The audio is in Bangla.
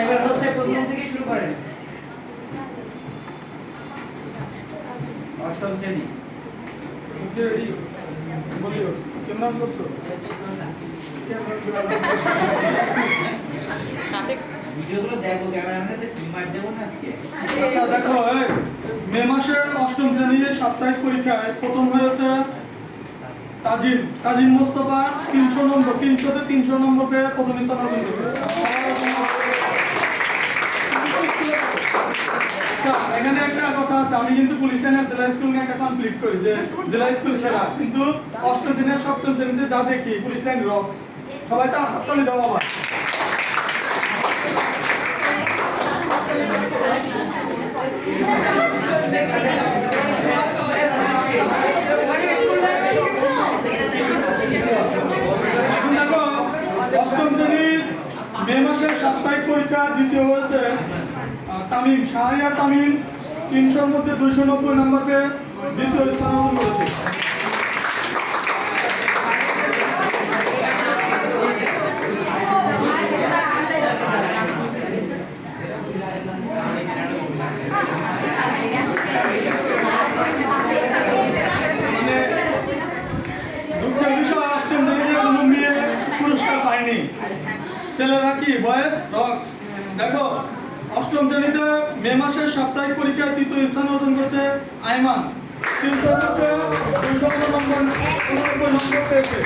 এবার হচ্ছে প্রথম থেকে শুরু করেন। অষ্টম শ্রেণী। ওকে রেডি বলিও কেমন নাম করছো ভিডিওগুলো দেখো, ক্যামেরাম্যানকে টিমার দেবো না আজকে। আচ্ছা দেখো মে মাসের অষ্টম শ্রেণীর সাপ্তাহিক পরীক্ষায় প্রথম হয়েছে কাজিম মোস্তফা 300 নম্বর 300-তে 300 নম্বর পেয়ে প্রথম স্থান অর্জন করেছে। এখানে একটা কথা আছে, আমি কিন্তু পুলিশ লাইনের জেলা স্কুল নিয়ে একটা কমপ্লিট করি যে জেলা স্কুল সেরা, কিন্তু অষ্টম শ্রেণীর সপ্তম শ্রেণীতে যা দেখি পুলিশ লাইন রক্স, সবাই তার হাততালি দাও আবার। এখন দেখো অষ্টম শ্রেণীর মে মাসের সাপ্তাহিক পরীক্ষা দ্বিতীয় হয়েছে তামিম শাহরিয়ার তামিম 300-র মধ্যে 290 নম্বর পেয়ে দ্বিতীয় স্থান অধিকার করেছে। মানে দুঃখের বিষয় অষ্টম শ্রেণীতে কোনো মেয়ে পুরস্কার পায়নি, ছেলেরা কি বয়েস রক্স। দেখো অষ্টম শ্রেণীতে মে মাসের সাপ্তাহিক পরীক্ষায় তৃতীয় স্থান অর্জন করেছে আইমান 300 নম্বর পেয়েছে।